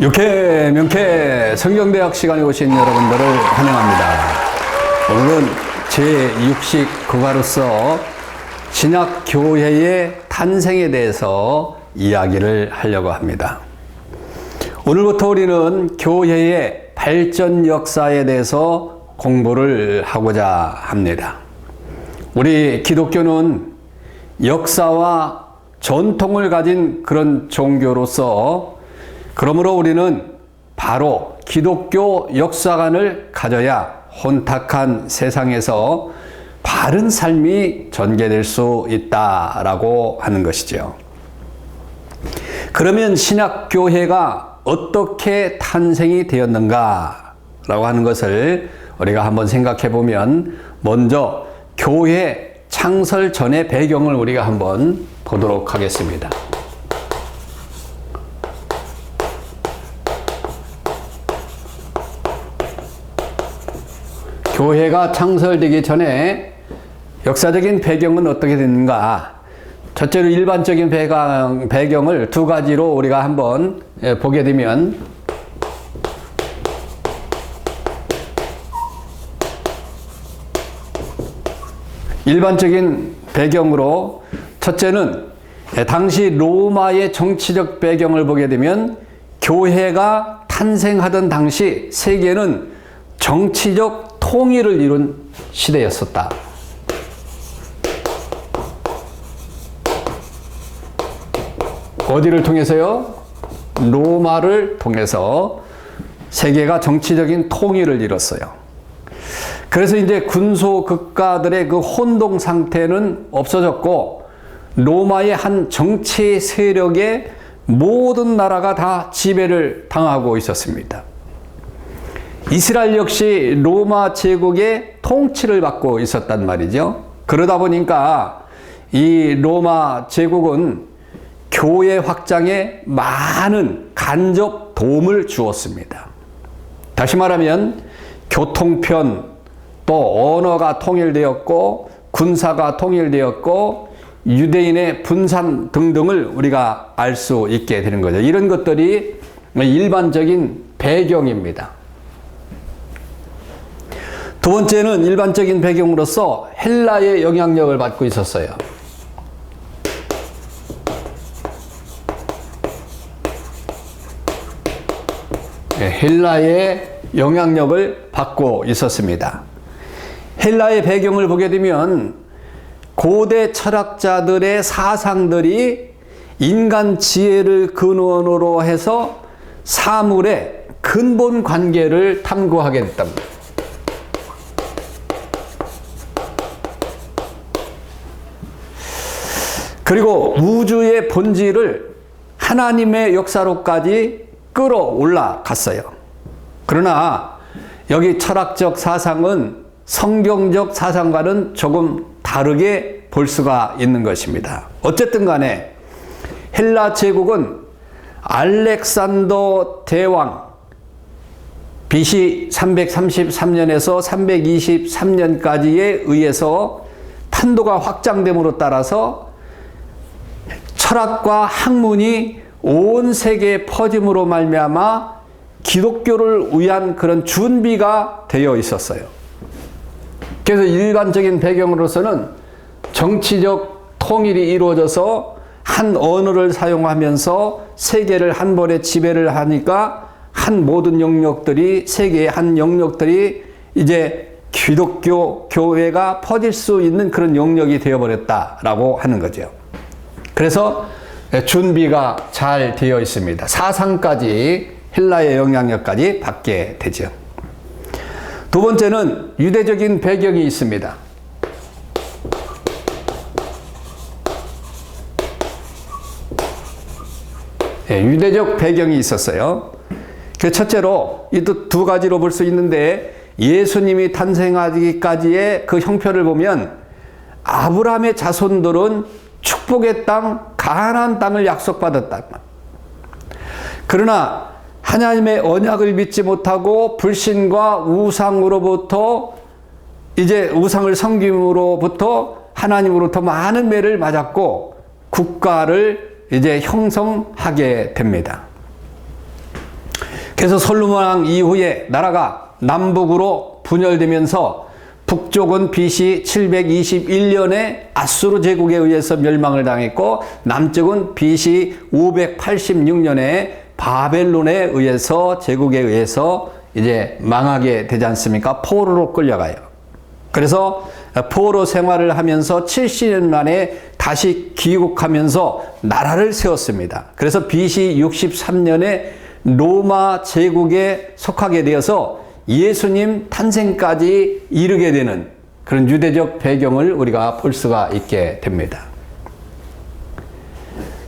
육회, 명쾌 성경대학 시간에 오신 여러분들을 환영합니다. 오늘은 제6식 국어로서 신약교회의 탄생에 대해서 이야기를 하려고 합니다. 오늘부터 우리는 교회의 발전 역사에 대해서 공부를 하고자 합니다. 우리 기독교는 역사와 전통을 가진 그런 종교로서 그러므로 우리는 바로 기독교 역사관을 가져야 혼탁한 세상에서 바른 삶이 전개될 수 있다라고 하는 것이죠. 그러면 신약교회가 어떻게 탄생이 되었는가라고 하는 것을 우리가 한번 생각해 보면 먼저 교회 창설 전의 배경을 우리가 한번 보도록 하겠습니다. 교회가 창설되기 전에 역사적인 배경은 어떻게 됐는가? 첫째로 일반적인 배경을 두 가지로 우리가 한번 보게 되면 일반적인 배경으로 첫째는 당시 로마의 정치적 배경을 보게 되면 교회가 탄생하던 당시 세계는 정치적 통일을 이룬 시대였었다. 어디를 통해서요? 로마를 통해서 세계가 정치적인 통일을 이뤘어요. 그래서 이제 군소 국가들의 그 혼동 상태는 없어졌고 로마의 한 정치 세력에 모든 나라가 다 지배를 당하고 있었습니다. 이스라엘 역시 로마 제국의 통치를 받고 있었단 말이죠. 그러다 보니까 이 로마 제국은 교회 확장에 많은 간접 도움을 주었습니다. 다시 말하면 교통편, 또 언어가 통일되었고 군사가 통일되었고 유대인의 분산 등등을 우리가 알 수 있게 되는 거죠. 이런 것들이 일반적인 배경입니다. 두 번째는 일반적인 배경으로서 헬라의 영향력을 받고 있었어요. 헬라의 영향력을 받고 있었습니다. 헬라의 배경을 보게 되면 고대 철학자들의 사상들이 인간 지혜를 근원으로 해서 사물의 근본 관계를 탐구하게 됐답니다. 그리고 우주의 본질을 하나님의 역사로까지 끌어올라 갔어요. 그러나 여기 철학적 사상은 성경적 사상과는 조금 다르게 볼 수가 있는 것입니다. 어쨌든 간에 헬라 제국은 알렉산더 대왕 BC 333년에서 323년까지에 의해서 판도가 확장됨으로 따라서 철학과 학문이 온 세계에 퍼짐으로 말미암아 기독교를 위한 그런 준비가 되어 있었어요. 그래서 일반적인 배경으로서는 정치적 통일이 이루어져서 한 언어를 사용하면서 세계를 한 번에 지배를 하니까 한 모든 영역들이 세계의 한 영역들이 이제 기독교 교회가 퍼질 수 있는 그런 영역이 되어버렸다라고 하는 거죠. 그래서 준비가 잘 되어 있습니다. 사상까지 헬라의 영향력까지 받게 되죠. 두 번째는 유대적인 배경이 있습니다. 유대적 배경이 있었어요. 그 첫째로 이 두 가지로 볼 수 있는데 예수님이 탄생하기까지의 그 형편을 보면 아브라함의 자손들은 축복의 땅, 가나안 땅을 약속받았다. 그러나 하나님의 언약을 믿지 못하고 불신과 우상으로부터 이제 우상을 섬김으로부터 하나님으로부터 많은 매를 맞았고 국가를 이제 형성하게 됩니다. 그래서 솔로몬 왕 이후에 나라가 남북으로 분열되면서 북쪽은 BC 721년에 아수르 제국에 의해서 멸망을 당했고, 남쪽은 BC 586년에 바벨론에 의해서, 제국에 의해서 이제 망하게 되지 않습니까? 포로로 끌려가요. 그래서 포로 생활을 하면서 70년 만에 다시 귀국하면서 나라를 세웠습니다. 그래서 BC 63년에 로마 제국에 속하게 되어서 예수님 탄생까지 이르게 되는 그런 유대적 배경을 우리가 볼 수가 있게 됩니다.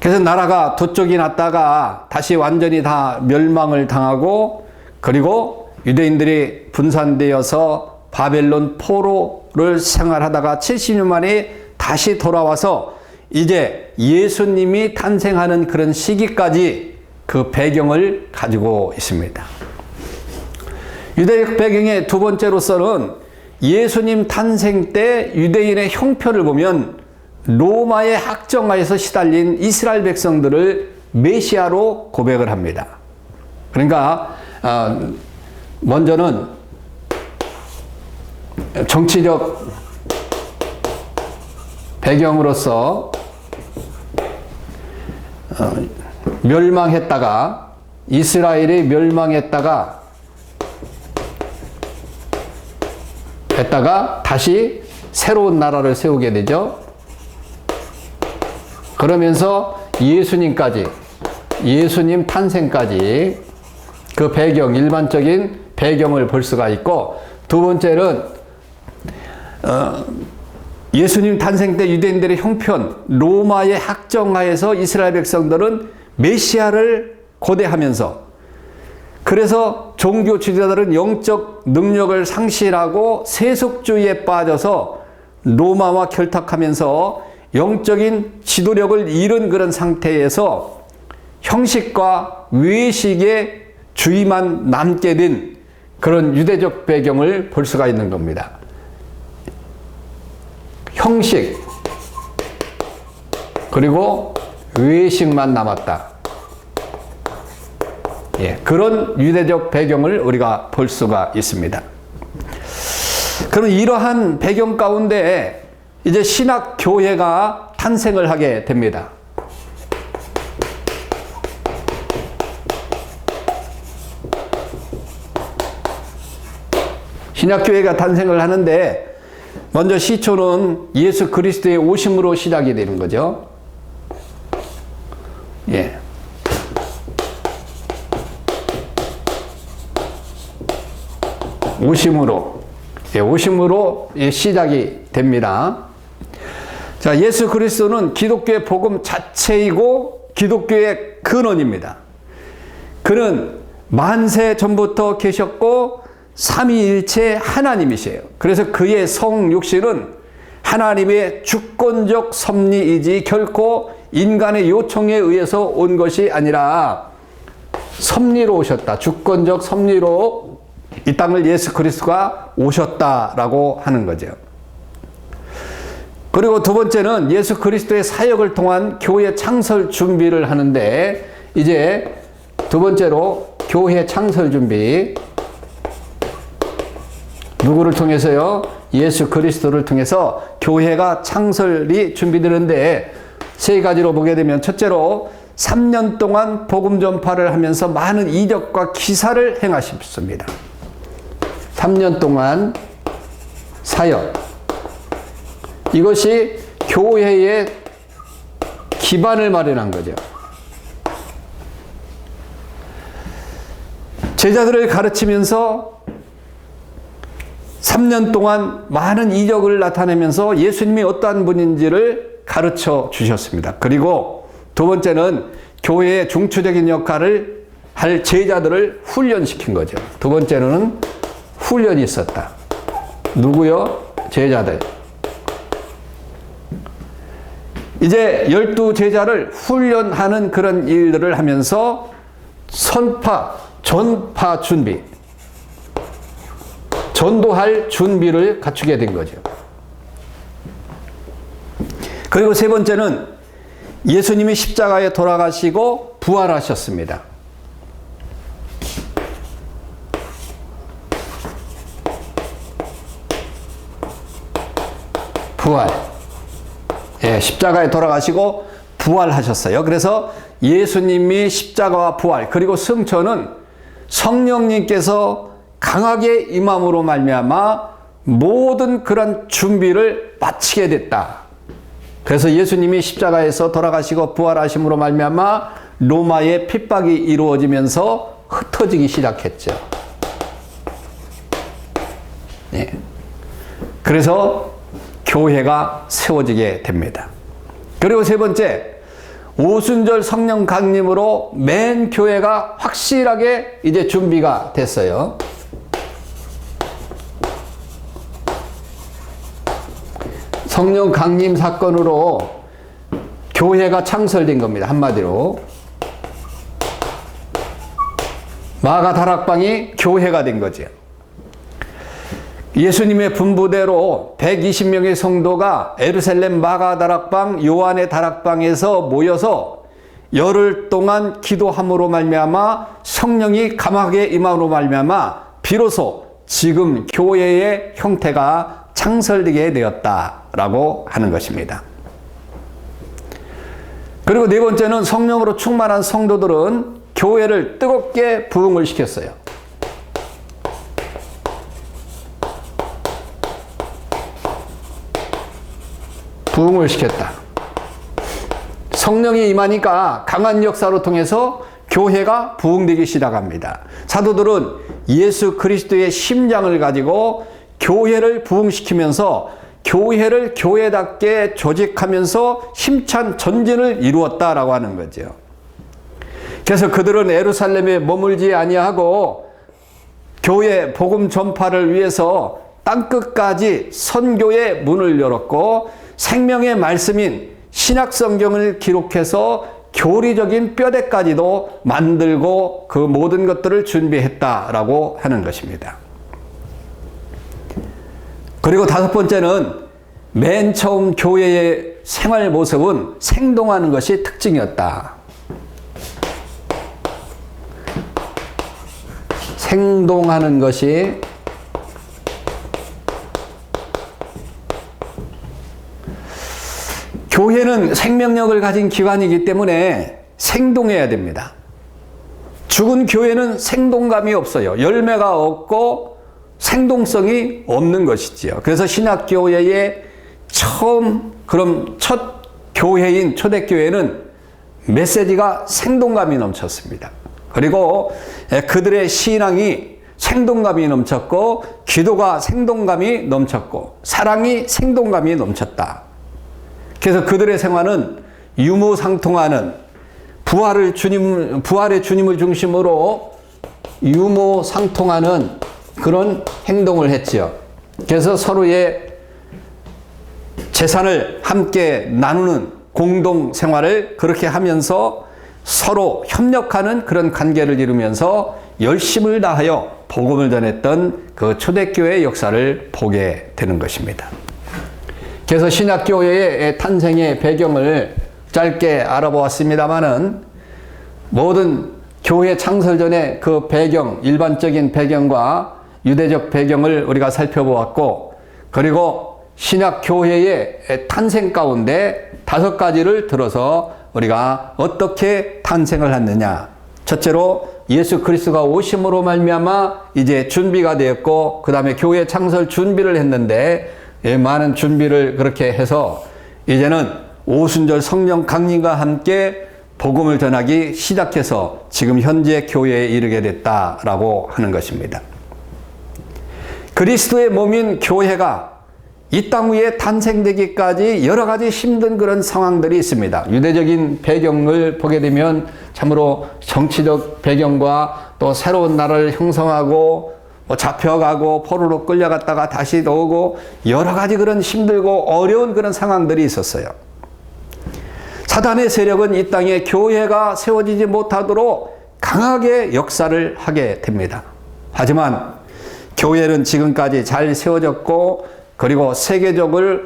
그래서 나라가 두 쪽이 났다가 다시 완전히 다 멸망을 당하고, 그리고 유대인들이 분산되어서 바벨론 포로를 생활하다가 70년 만에 다시 돌아와서 이제 예수님이 탄생하는 그런 시기까지 그 배경을 가지고 있습니다. 유대적 배경의 두 번째로서는 예수님 탄생 때 유대인의 형편을 보면 로마의 학정하에서 시달린 이스라엘 백성들을 메시아로 고백을 합니다. 그러니까 먼저는 정치적 배경으로서 멸망했다가, 이스라엘이 멸망했다가 다시 새로운 나라를 세우게 되죠. 그러면서 예수님까지, 예수님 탄생까지 그 배경, 일반적인 배경을 볼 수가 있고, 두 번째는 예수님 탄생 때 유대인들의 형편, 로마의 학정하에서 이스라엘 백성들은 메시아를 고대하면서, 그래서 종교 지도자들은 영적 능력을 상실하고 세속주의에 빠져서 로마와 결탁하면서 영적인 지도력을 잃은 그런 상태에서 형식과 외식의 주의만 남게 된 그런 유대적 배경을 볼 수가 있는 겁니다. 형식, 그리고 외식만 남았다. 예, 그런 유대적 배경을 우리가 볼 수가 있습니다. 그럼 이러한 배경 가운데 이제 신학교회가 탄생을 하게 됩니다. 신약교회가 탄생을 하는데, 먼저 시초는 예수 그리스도의 오심으로 시작이 되는 거죠. 예. 오심으로 시작이 됩니다. 자, 예수 그리스도는 기독교의 복음 자체이고 기독교의 근원입니다. 그는 만세 전부터 계셨고 삼위일체 하나님이세요. 그래서 그의 성육신은 하나님의 주권적 섭리이지 결코 인간의 요청에 의해서 온 것이 아니라 섭리로 오셨다. 주권적 섭리로 이 땅을 예수 그리스도가 오셨다라고 하는 거죠. 그리고 두 번째는 예수 그리스도의 사역을 통한 교회 창설 준비를 하는데, 이제 두 번째로 교회 창설 준비. 누구를 통해서요? 예수 그리스도를 통해서 교회가 창설이 준비되는데, 세 가지로 보게 되면, 첫째로 3년 동안 복음 전파를 하면서 많은 이적과 기사를 행하셨습니다. 3년 동안 사역. 이것이 교회의 기반을 마련한 거죠. 제자들을 가르치면서 3년 동안 많은 이적을 나타내면서 예수님이 어떠한 분인지를 가르쳐 주셨습니다. 그리고 두 번째는 교회의 중추적인 역할을 할 제자들을 훈련시킨 거죠. 두 번째는 훈련이 있었다. 누구요? 제자들. 이제 12제자를 훈련하는 그런 일들을 하면서 전파 준비, 전도할 준비를 갖추게 된 거죠. 그리고 세 번째는 예수님이 십자가에 돌아가시고 부활하셨습니다. 부활. 예, 십자가에 돌아가시고 부활하셨어요. 그래서 예수님이 십자가와 부활 그리고 승천은 성령님께서 강하게 임함으로 말미암아 모든 그런 준비를 마치게 됐다. 그래서 예수님이 십자가에서 돌아가시고 부활하심으로 말미암아 로마의 핍박이 이루어지면서 흩어지기 시작했죠. 예. 그래서 교회가 세워지게 됩니다. 그리고 세 번째, 오순절 성령 강림으로 맨 교회가 확실하게 이제 준비가 됐어요. 성령 강림 사건으로 교회가 창설된 겁니다. 한마디로. 마가 다락방이 교회가 된 거죠. 예수님의 분부대로 120명의 성도가 예루살렘 마가 다락방, 요한의 다락방에서 모여서 열흘 동안 기도함으로 말미암아 성령이 강하게 임함으로 말미암아 비로소 지금 교회의 형태가 창설되게 되었다라고 하는 것입니다. 그리고 네 번째는 성령으로 충만한 성도들은 교회를 뜨겁게 부흥을 시켰어요. 부흥을 시켰다. 성령이 임하니까 강한 역사로 통해서 교회가 부흥되기 시작합니다. 사도들은 예수 그리스도의 심장을 가지고 교회를 부흥시키면서 교회를 교회답게 조직하면서 힘찬 전진을 이루었다라고 하는 거죠. 그래서 그들은 예루살렘에 머물지 아니하고 교회 복음 전파를 위해서 땅끝까지 선교의 문을 열었고 생명의 말씀인 신약 성경을 기록해서 교리적인 뼈대까지도 만들고 그 모든 것들을 준비했다라고 하는 것입니다. 그리고 다섯 번째는 맨 처음 교회의 생활 모습은 생동하는 것이 특징이었다. 생동하는 것이 교회는 생명력을 가진 기관이기 때문에 생동해야 됩니다. 죽은 교회는 생동감이 없어요. 열매가 없고 생동성이 없는 것이지요. 그래서 신약교회의 첫 교회인 초대교회는 메시지가 생동감이 넘쳤습니다. 그리고 그들의 신앙이 생동감이 넘쳤고 기도가 생동감이 넘쳤고 사랑이 생동감이 넘쳤다. 그래서 그들의 생활은 유무상통하는 부활의 주님을 중심으로 유무상통하는 그런 행동을 했지요. 그래서 서로의 재산을 함께 나누는 공동 생활을 그렇게 하면서 서로 협력하는 그런 관계를 이루면서 열심을 다하여 복음을 전했던 그 초대교회의 역사를 보게 되는 것입니다. 그래서 신약교회의 탄생의 배경을 짧게 알아보았습니다마는 모든 교회 창설 전의 그 배경, 일반적인 배경과 유대적 배경을 우리가 살펴보았고, 그리고 신약교회의 탄생 가운데 5가지를 들어서 우리가 어떻게 탄생을 했느냐. 첫째로 예수 그리스도가 오심으로 말미암아 이제 준비가 되었고, 그 다음에 교회 창설 준비를 했는데 많은 준비를 그렇게 해서 이제는 오순절 성령 강림과 함께 복음을 전하기 시작해서 지금 현재 교회에 이르게 됐다라고 하는 것입니다. 그리스도의 몸인 교회가 이 땅 위에 탄생되기까지 여러 가지 힘든 그런 상황들이 있습니다. 유대적인 배경을 보게 되면 참으로 정치적 배경과 또 새로운 나라를 형성하고 잡혀가고 포로로 끌려갔다가 다시 오고 여러 가지 그런 힘들고 어려운 그런 상황들이 있었어요. 사단의 세력은 이 땅에 교회가 세워지지 못하도록 강하게 역사를 하게 됩니다. 하지만 교회는 지금까지 잘 세워졌고, 그리고 세계적으로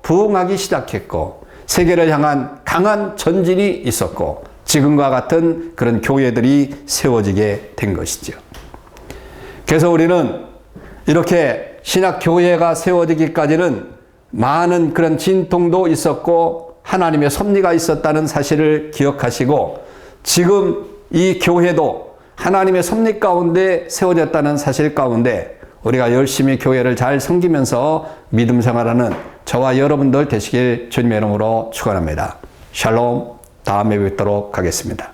부흥하기 시작했고, 세계를 향한 강한 전진이 있었고, 지금과 같은 그런 교회들이 세워지게 된 것이죠. 그래서 우리는 이렇게 신약교회가 세워지기까지는 많은 그런 진통도 있었고 하나님의 섭리가 있었다는 사실을 기억하시고 지금 이 교회도 하나님의 섭리 가운데 세워졌다는 사실 가운데 우리가 열심히 교회를 잘 섬기면서 믿음 생활하는 저와 여러분들 되시길 주님의 이름으로 축원합니다. 샬롬. 다음에 뵙도록 하겠습니다.